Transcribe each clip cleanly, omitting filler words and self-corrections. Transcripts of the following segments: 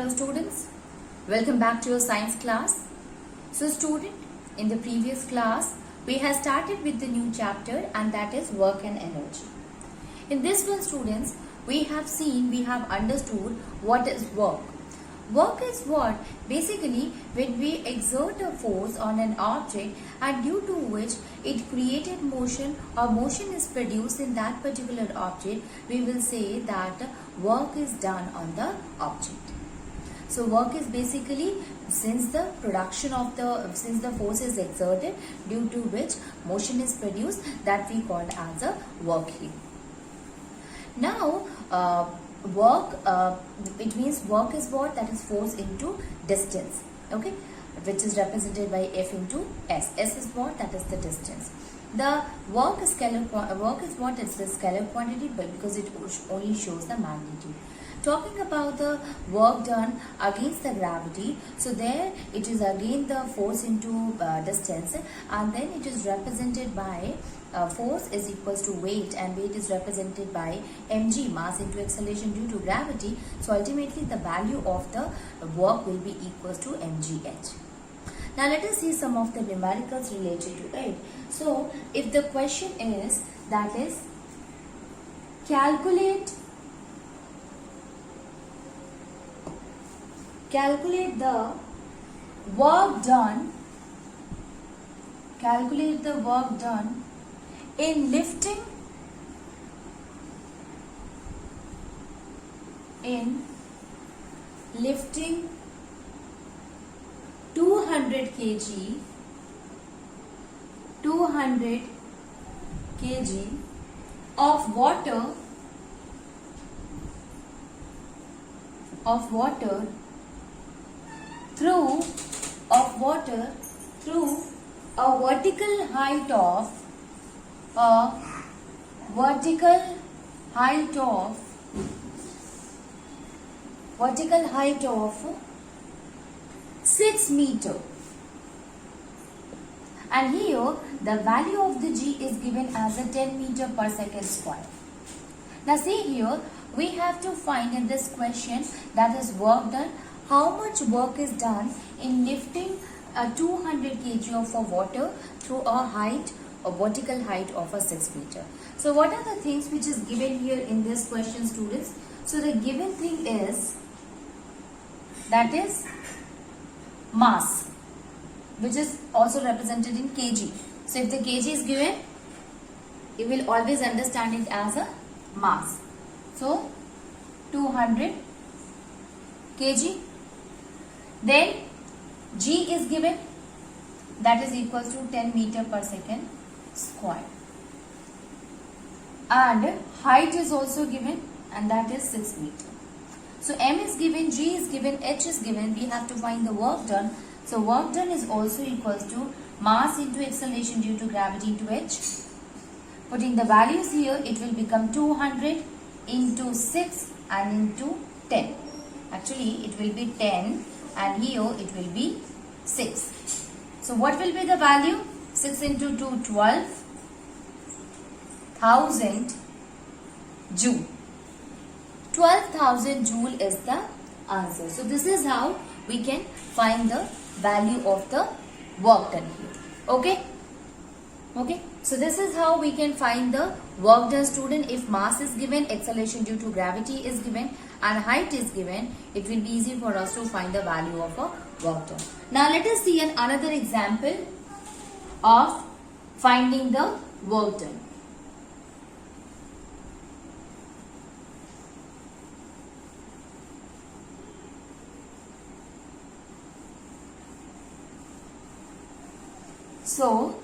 Hello students, welcome back to your science class. So student, in the previous class, we have started with the new chapter and that is work and energy. In this one students, we have understood what is work. Work is what? Basically, when we exert a force on an object and due to which it created motion or motion is produced in that particular object, we will say that work is done on the object. So work is basically since the force is exerted due to which motion is produced, that we call as a work here. Now it means work is what? That is force into distance, okay, which is represented by F into S. S is what? That is the distance. The work is what? It's the scalar quantity, but because it only shows the magnitude. Talking about the work done against the gravity, so there it is again the force into distance, and then it is represented by force is equals to weight, and weight is represented by mg, mass into acceleration due to gravity. So ultimately the value of the work will be equals to mgh. Now let us see some of the numericals related to it. So if the question is, that is, calculate the work done in lifting 200 kg of water through a vertical height of 6 meters, and here the value of the G is given as a 10 meter per second square. Now see here, we have to find in this question, that is work done, how much work is done in lifting a 200 kg of a water through a vertical height of a 6 meter. So what are the things which is given here in this question, students? So the given thing is, that is mass, which is also represented in kg. So if the kg is given, you will always understand it as a mass. So 200 kg. Then G is given, that is equals to 10 meter per second square, and height is also given, and that is 6 meter. So M is given, G is given, H is given. We have to find the work done. So work done is also equals to mass into acceleration due to gravity into H. Putting the values here, it will become 200 into 6 and into 10. Actually it will be 10 and here it will be 6. So what will be the value? 6 into 2, 12,000 joule. 12,000 joule is the answer. So this is how we can find the value of the work done here. Okay? So this is how we can find the work done, student. If mass is given, acceleration due to gravity is given, and height is given, it will be easy for us to find the value of a work done. Now let us see another example of finding the work done. So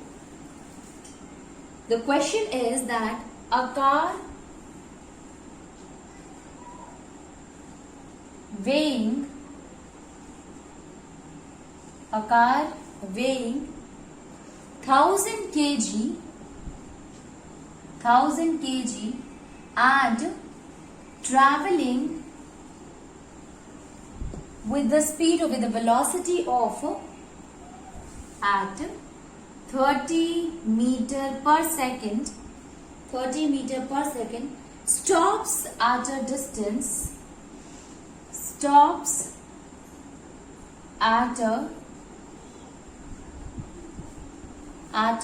the question is that a car weighing 1000 kg and traveling with the speed or with the velocity of at 30 meter per second, stops at a distance at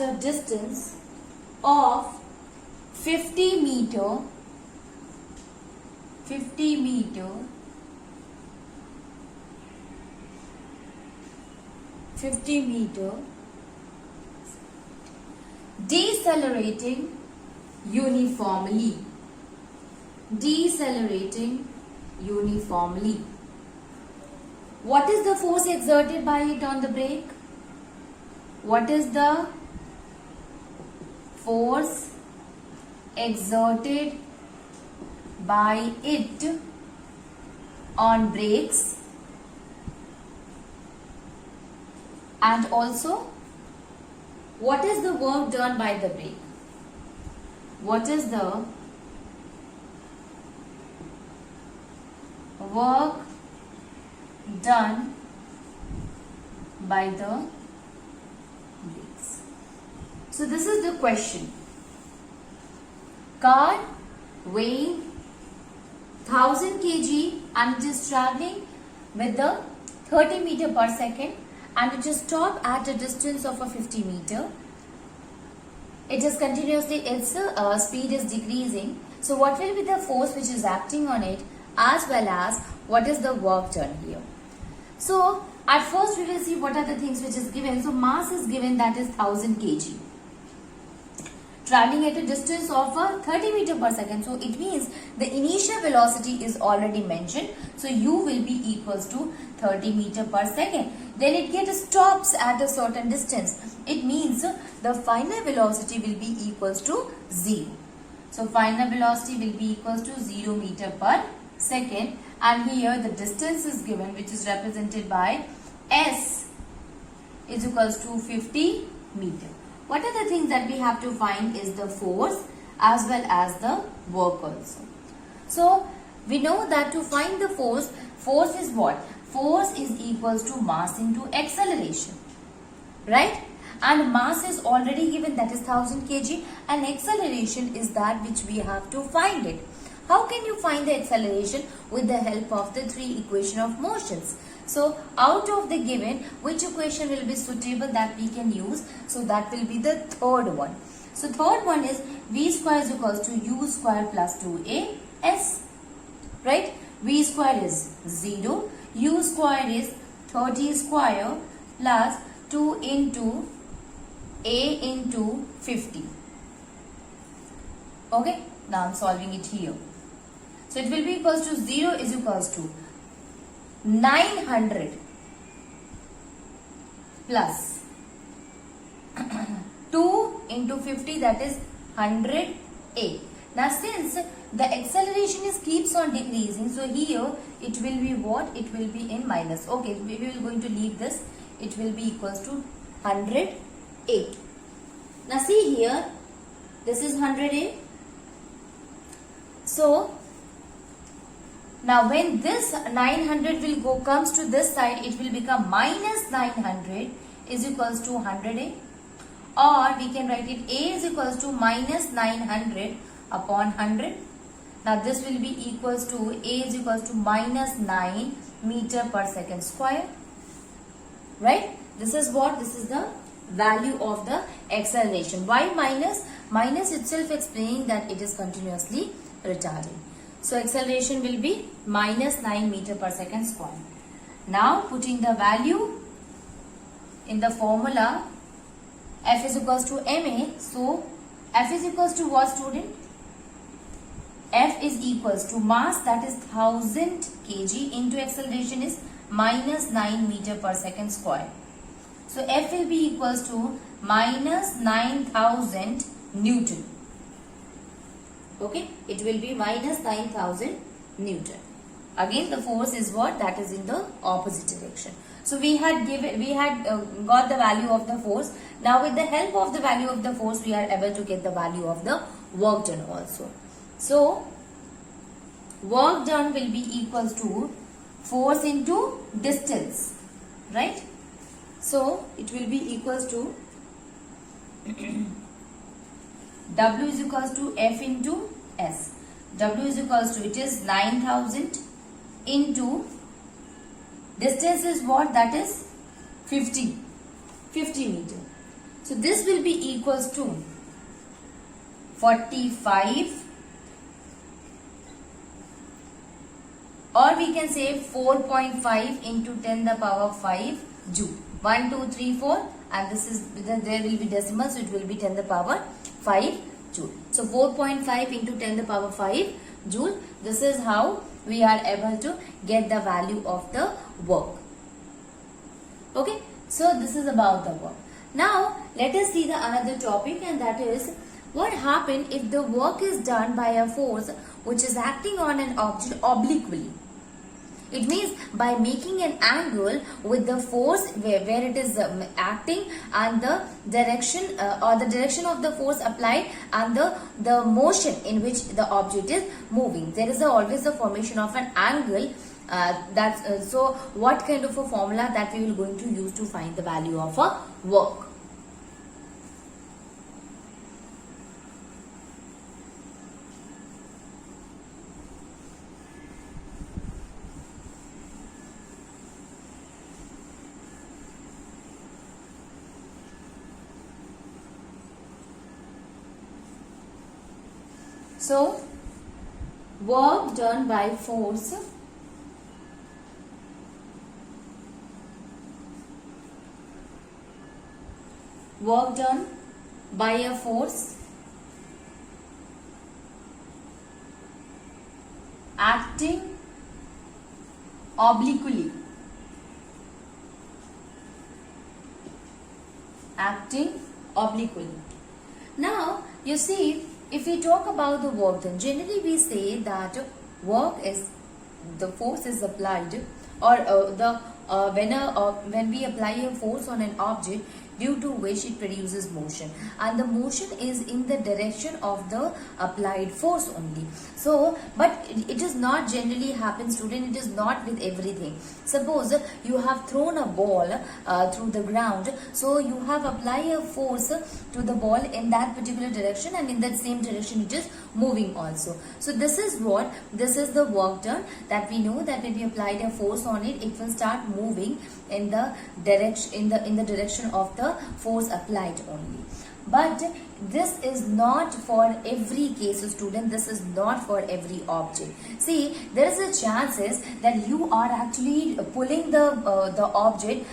a distance of 50 meter 50 meter 50 meter decelerating uniformly. Decelerating uniformly. What is the force exerted by it on the brake? What is the force exerted by it on brakes? And also, what is the work done by the brake? What is the work done by the brakes? So this is the question. Car weighing 1000 kg and it is traveling with the 30 meter per second and it is stopped at a distance of a 50 meter. It is continuously, its speed is decreasing. So what will be the force which is acting on it, as well as what is the work done here? So at first we will see what are the things which is given. So mass is given, that is 1000 kg. Traveling at a distance of 30 meter per second. So it means the initial velocity is already mentioned. So u will be equals to 30 meter per second. Then it gets stops at a certain distance. It means the final velocity will be equals to 0. So final velocity will be equals to 0 meter per second. And here the distance is given, which is represented by s is equals to 50 meter. What are the things that we have to find is the force as well as the work also. So we know that to find the force, force is what? Force is equals to mass into acceleration, right? And mass is already given, that is 1000 kg, and acceleration is that which we have to find it. How can you find the acceleration? With the help of the three equation of motions. So out of the given, which equation will be suitable that we can use? So that will be the third one. So third one is v square is equals to u square plus 2as, right? V square is 0, u square is 30 square plus 2 into a into 50. Okay, now I'm solving it here. So it will be equals to 0 is equals to 900 plus 2 into 50, that is 100a. Now since the acceleration is keeps on decreasing, so here it will be what? It will be in minus. Okay, we will going to leave this. It will be equals to 100a. Now see here, this is 100a. So now when this 900 will comes to this side, it will become minus 900 is equals to 100a, or we can write it a is equals to minus 900 upon 100. Now this will be equals to a is equals to minus 9 meter per second square, right? This is what? This is the value of the acceleration. Why minus? Minus itself explaining that it is continuously retarding. So acceleration will be minus 9 meter per second square. Now putting the value in the formula, F is equals to ma. So F is equals to what, student? F is equals to mass, that is 1000 kg, into acceleration is minus 9 meter per second square. So F will be equals to minus 9000 Newton. Okay, it will be minus 9000 Newton. Again, the force is what? That is in the opposite direction. So we had got the value of the force. Now with the help of the value of the force, we are able to get the value of the work done also. So work done will be equals to force into distance, right? So it will be equals to W is equals to F into S. W is equals to, it is 9000 into Distance is what? That is 50 meter. So this will be equals to 45, or we can say 4.5 into 10 the power 5 joule. 1, 2, 3, 4, and this is, there will be decimals, so it will be 10 the power 5 joule. So 4.5 into 10 the power 5 joule. This is how we are able to get the value of the work. Okay, so this is about the work. Now let us see the another topic, and that is what happens if the work is done by a force which is acting on an object obliquely. It means by making an angle with the force where it is acting, and the direction or the direction of the force applied, and the motion in which the object is moving. There is always a formation of an angle. So what kind of a formula that we will going to use to find the value of a work? So, work done by force acting obliquely. Now, you see, if we talk about the work done, generally we say that the force is applied, or when we apply a force on an object, due to which it produces motion, and the motion is in the direction of the applied force only. So, but it is not generally happen, student. It is not with everything. Suppose you have thrown a ball through the ground, so you have applied a force to the ball in that particular direction, and in that same direction it is moving also. So this is the work done, that we know that when we applied a force on it, it will start moving in the direction of the force applied only. But this is not for every case, student. This is not for every object. See, there is a chances that you are actually pulling the object,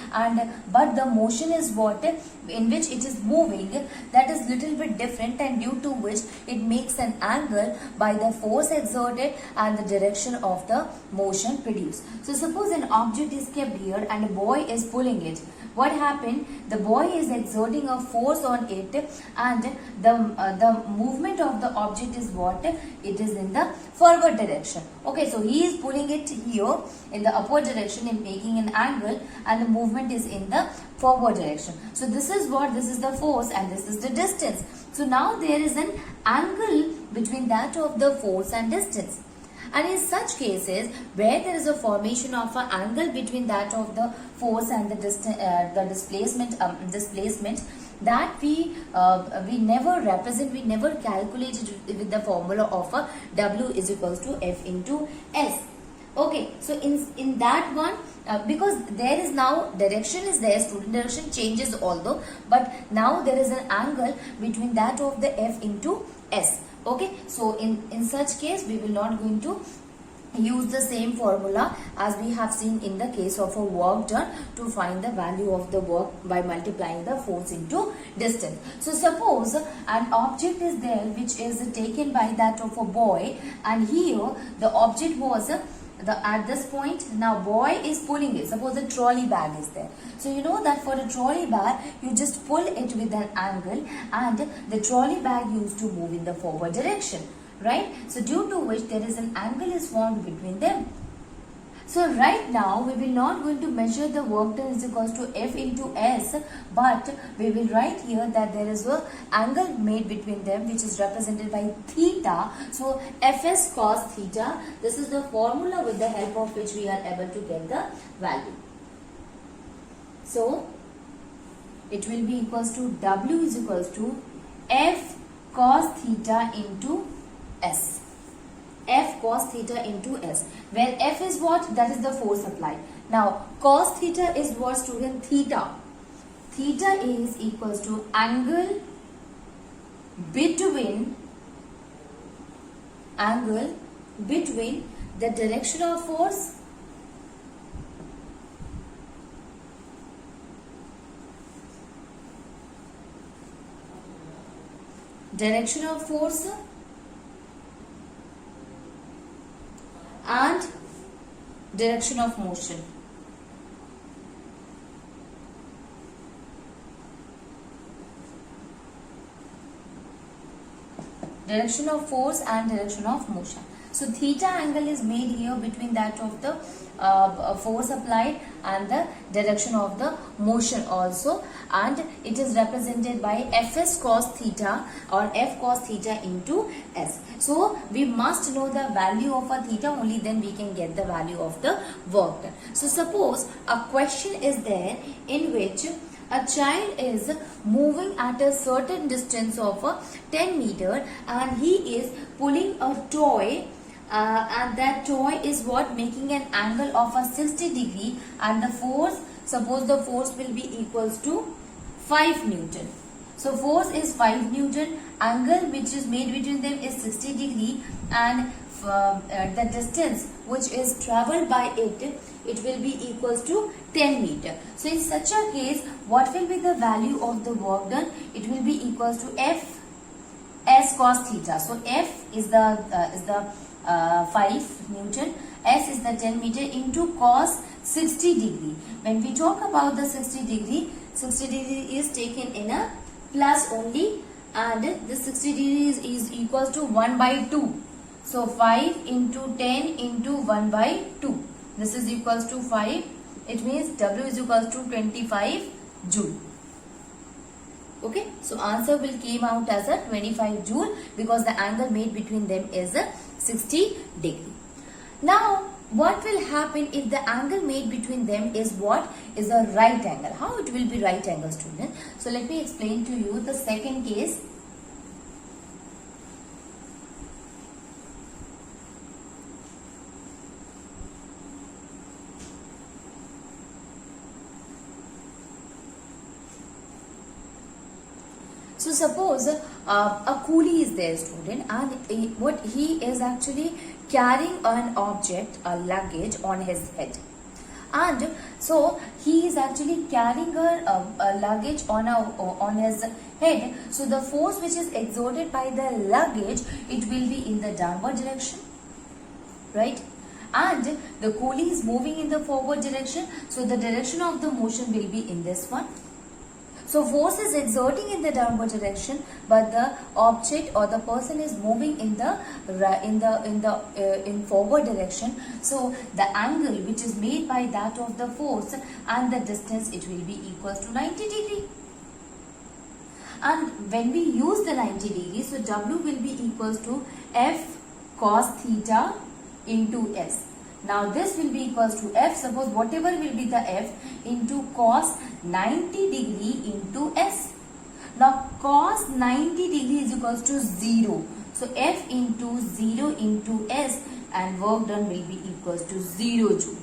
but the motion is what in which it is moving, that is little bit different, and due to which it makes an angle by the force exerted and the direction of the motion produced. So suppose an object is kept here and a boy is pulling it. What happened? The boy is exerting a force on it, and the movement of the object is what? It is in the forward direction. Okay, so he is pulling it here in the upward direction and making an angle, and the movement is in the forward direction. So this is the force, and this is the distance. So now there is an angle between that of the force and distance. And in such cases where there is a formation of an angle between that of the force and the displacement, that we never represent, we never calculate it with the formula of a W is equals to F into S. Okay, so in that one, because there is now direction is there, student direction changes although, but now there is an angle between that of the F into S. Okay, so in such case we will not going to use the same formula as we have seen in the case of a work done to find the value of the work by multiplying the force into distance. So suppose an object is there which is taken by that of a boy, and here the object was at this point, now boy is pulling it. Suppose a trolley bag is there. So you know that for a trolley bag, you just pull it with an angle, and the trolley bag used to move in the forward direction, right? So due to which there is an angle is formed between them. So right now we will not going to measure the work done is equals to F into S, but we will write here that there is an angle made between them which is represented by theta. So Fs cos theta, this is the formula with the help of which we are able to get the value. So it will be equals to W is equals to F cos theta into S. F cos theta into S, where F is what? That is the force applied. Now cos theta is what, student? Theta. Theta is equals to angle between the direction of force and direction of motion. Direction of force and direction of motion. So theta angle is made here between that of the force applied and the direction of the motion also, and it is represented by Fs cos theta or F cos theta into S. So we must know the value of a theta, only then we can get the value of the work done. So suppose a question is there in which a child is moving at a certain distance of 10 meter and he is pulling a toy, and that toy is what? Making an angle of a 60 degree, and the force, suppose the force will be equals to 5 Newton. So force is 5 Newton, angle which is made between them is 60 degree, and the distance which is traveled by it will be equals to 10 meter. So in such a case, what will be the value of the work done? It will be equals to F S cos theta. So F is the 5 Newton, S is the 10 meter into cos 60 degree. When we talk about the 60 degree is taken in a plus only, and the 60 degree is equals to 1 by 2. So 5 into 10 into 1 by 2. This is equals to 5. It means W is equals to 25 joule. Okay, so answer will came out as a 25 joule because the angle made between them is a 60 degree. Now, what will happen if the angle made between them is what? Is a right angle. How it will be right angle, student? So let me explain to you the second case. So suppose a coolie is there, student, and what he is actually carrying an object, a luggage on his head. And so he is actually carrying a luggage on his head. So the force which is exerted by the luggage, it will be in the downward direction, right? And the coolie is moving in the forward direction. So the direction of the motion will be in this one. So force is exerting in the downward direction, but the object or the person is moving in forward direction. So the angle which is made by that of the force and the distance, it will be equals to 90 degree. And when we use the 90 degree, so W will be equals to F cos theta into S. Now this will be equals to F, suppose whatever will be the F, into cos 90 degree into S. Now cos 90 degree is equals to 0. So F into 0 into S, and work done will be equals to 0 joule.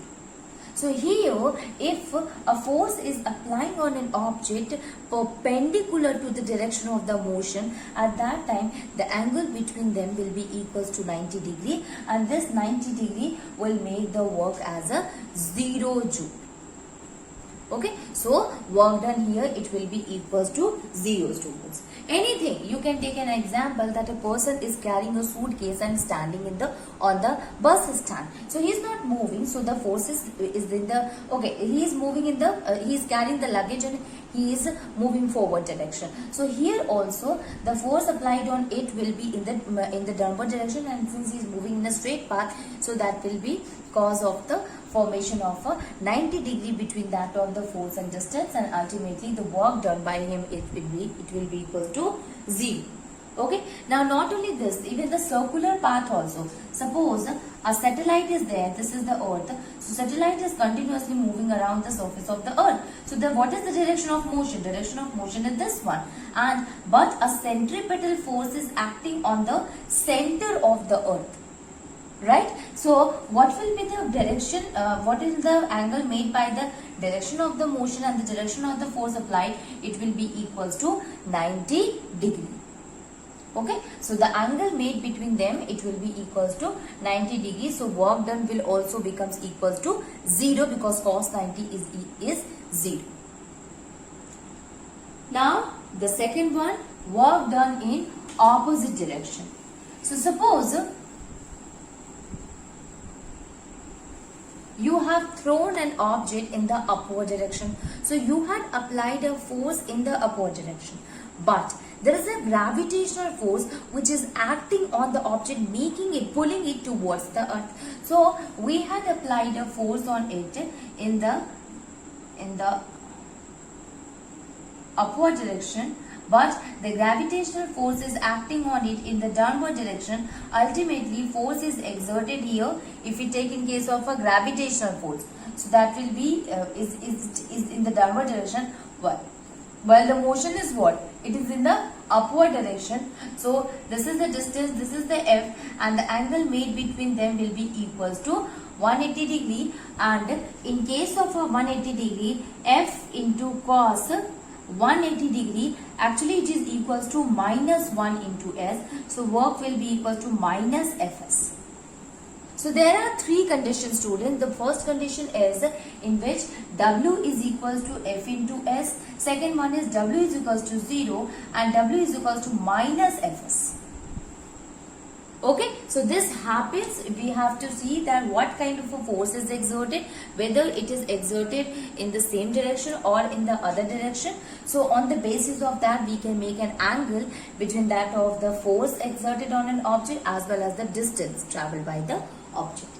So here, if a force is applying on an object perpendicular to the direction of the motion, at that time the angle between them will be equals to 90 degree, and this 90 degree will make the work as a 0 joule. Okay, so work done here, it will be equals to 0, students. Anything, you can take an example that a person is carrying a suitcase and standing on the bus stand. So he is not moving, so the force is in the, okay, he is moving in the, he is carrying the luggage and he is moving forward direction. So here also the force applied on it will be in the downward direction, and since he is moving in a straight path, so that will be cause of the formation of a 90 degree between that of the force and distance, and ultimately the work done by him, it will be equal to 0. Okay, now not only this, even the circular path also. Suppose a satellite is there, this is the earth. So satellite is continuously moving around the surface of the earth. So what is the direction of motion? Direction of motion is this one. But a centripetal force is acting on the center of the earth. right? So what will be the direction, what is the angle made by the direction of the motion and the direction of the force applied? It will be equals to 90 degree. Okay, so the angle made between them, it will be equals to 90 degrees. So work done will also becomes equals to 0 because cos 90 is 0. Now the second one, work done in opposite direction. So suppose you have thrown an object in the upward direction. So you had applied a force in the upward direction, but there is a gravitational force which is acting on the object, making it, pulling it towards the earth. So we had applied a force on it in the upward direction, but the gravitational force is acting on it in the downward direction. Ultimately force is exerted here if we take in case of a gravitational force. So that will be is in the downward direction, while the motion is what? It is in the upward direction. So this is the distance, this is the f, and the angle made between them will be equals to 180 degree. And in case of a 180 degree, f into cos 180 degree, actually it is equals to minus 1 into s. So work will be equal to minus fs. So there are three conditions, students. The first condition is in which W is equals to F into S. Second one is W is equals to 0 and W is equals to minus Fs. Okay, so this happens, we have to see that what kind of a force is exerted, whether it is exerted in the same direction or in the other direction. So on the basis of that, we can make an angle between that of the force exerted on an object as well as the distance traveled by the object.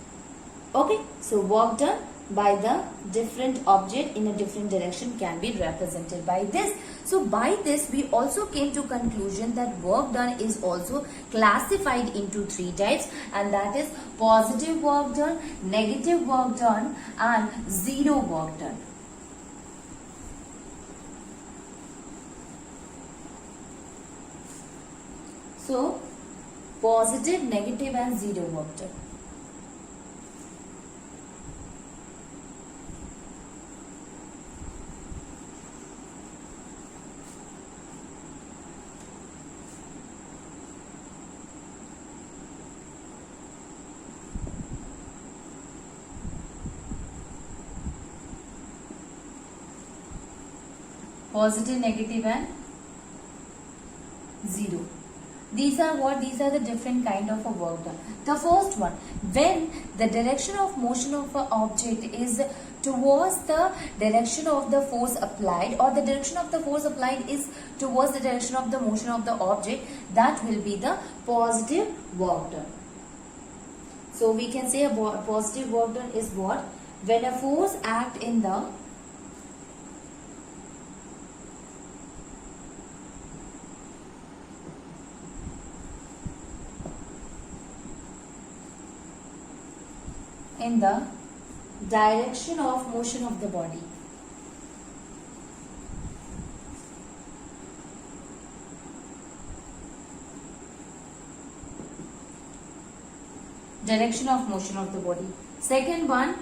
Okay, so work done by the different object in a different direction can be represented by this. So by this we also came to conclusion that work done is also classified into three types, and that is positive work done, negative work done and zero work done. So positive, negative and zero work done. Positive, negative and zero. These are what? These are the different kind of a work done. The first one, when the direction of motion of an object is towards the direction of the force applied, or the direction of the force applied is towards the direction of the motion of the object, that will be the positive work done. So we can say a positive work done is what? When a force acts in the direction of motion of the body. Direction of motion of the body. Second one,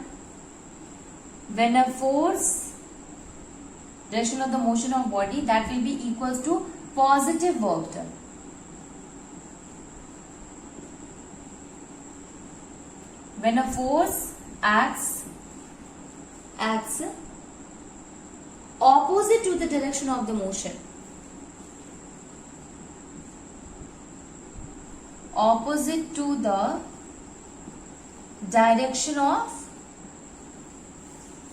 when a force, direction of the motion of body, that will be equals to positive work done. When a force acts opposite to the direction of the motion, opposite to the direction of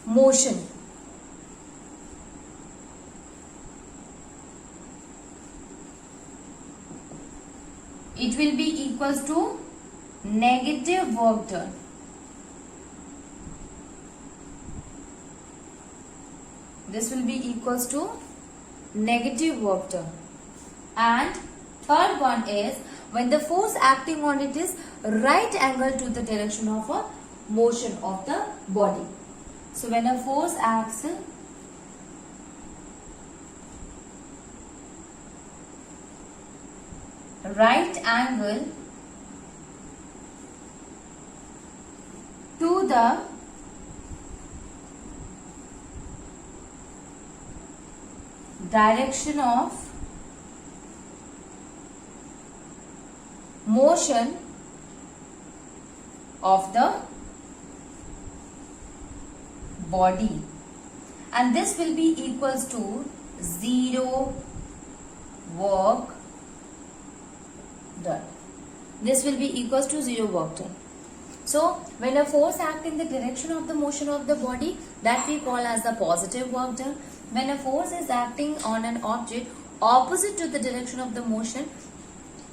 motion, it will be equals to negative work done. This will be equals to negative work done. And third one is when the force acting on it is right angle to the direction of a motion of the body. So when a force acts right angle to the direction of motion of the body, and this will be equals to 0 work done. This will be equals to 0 work done. So when a force acts in the direction of the motion of the body, that we call as the positive work done. When a force is acting on an object opposite to the direction of the motion,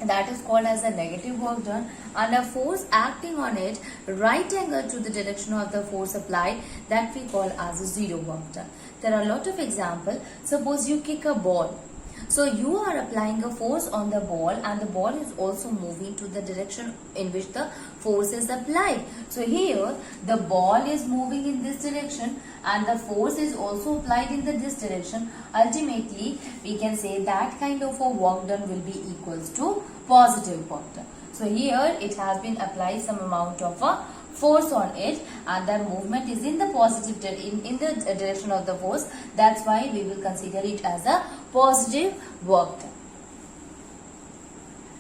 that is called as a negative work done. And a force acting on it right angle to the direction of the force applied, that we call as a 0 work done. There are a lot of examples. Suppose you kick a ball. So you are applying a force on the ball, and the ball is also moving to the direction in which the force is applied. So here the ball is moving in this direction and the force is also applied in this direction. Ultimately, we can say that kind of a work done will be equals to positive work done. So here it has been applied some amount of a force on it, and the movement is in the positive in the direction of the force. That's why we will consider it as a positive work done.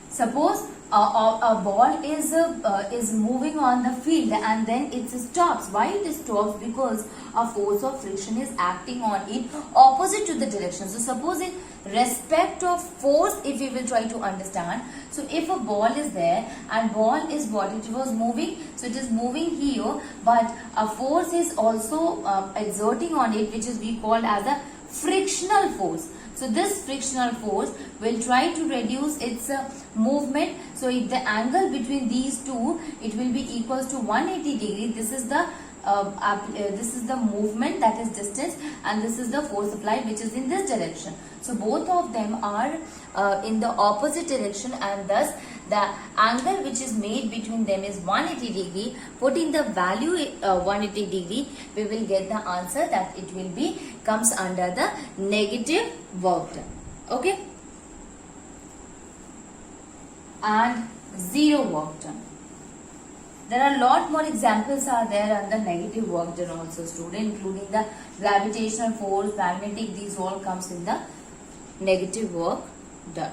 Suppose a ball is moving on the field and then it stops. Why it stops? Because a force of friction is acting on it opposite to the direction. So suppose in respect of force, if we will try to understand, so if a ball is there and ball is what it was moving, so it is moving here, but a force is also exerting on it, which is we called as a frictional force. So this frictional force will try to reduce its movement. So if the angle between these two, it will be equals to 180 degree. This is the movement, that is distance, and this is the force applied, which is in this direction. So both of them are in the opposite direction, and thus the angle which is made between them is 180 degree. Putting the value 180 degree, we will get the answer that it will be comes under the negative work done. Okay, and 0 work done. There are a lot more examples are there under negative work done also, student, including the gravitational force, magnetic, these all comes in the negative work done.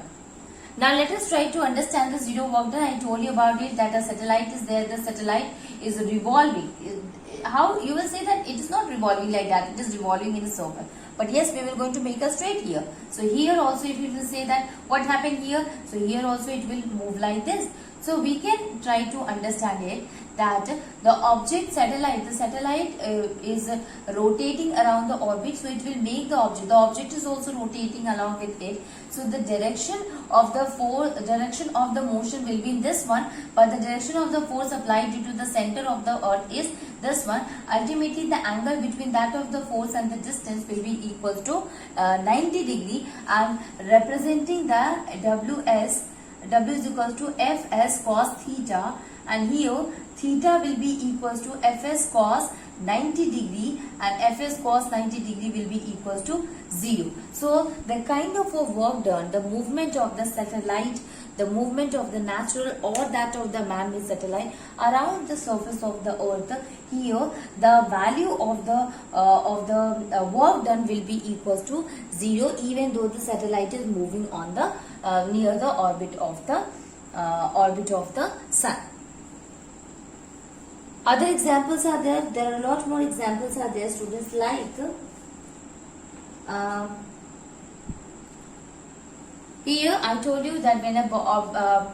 Now let us try to understand the 0 work done. I told you about it, that a satellite is there, the satellite is revolving. How you will say that it is not revolving like that, it is revolving in a circle. But yes, we will going to make a straight here. So here also, if you will say that what happened here, so here also it will move like this. So we can try to understand it that the object satellite, the satellite is rotating around the orbit, so it will make the object is also rotating along with it. So the direction of the motion will be in this one, but the direction of the force applied due to the center of the earth is this one. Ultimately, the angle between that of the force and the distance will be equal to 90 degree, and representing the W is equals to Fs cos theta, and here theta will be equals to Fs cos 90 degree, and Fs cos 90 degree will be equals to 0. So the kind of a work done, the movement of the satellite, the movement of the natural or that of the man-made satellite around the surface of the earth, here the value of the work done will be equals to 0, even though the satellite is moving on the near the orbit of the sun. Other examples are there. There are a lot more examples are there, students, like here I told you that when a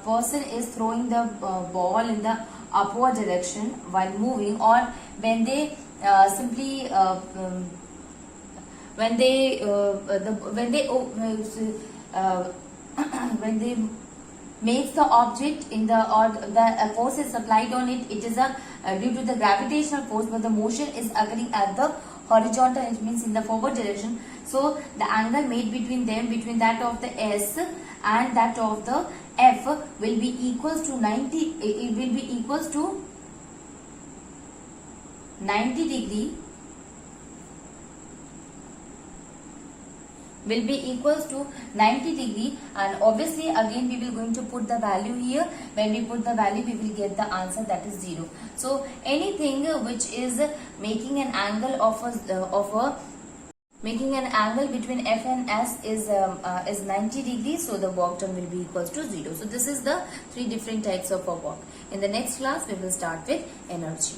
person is throwing the ball in the upward direction while moving, or when they when they makes the object in the, or the force is applied on it, it is due to the gravitational force, but the motion is occurring at the horizontal, it means in the forward direction. So the angle made between them, between that of the S and that of the F, will be equals to 90, it will be equals to 90 degree, will be equals to 90 degree, and obviously again we will going to put the value here. When we put the value, we will get the answer, that is 0. So anything which is making an angle making an angle between F and S is 90 degrees, so the work done will be equals to 0. So this is the 3 different types of work. In the next class, we will start with energy.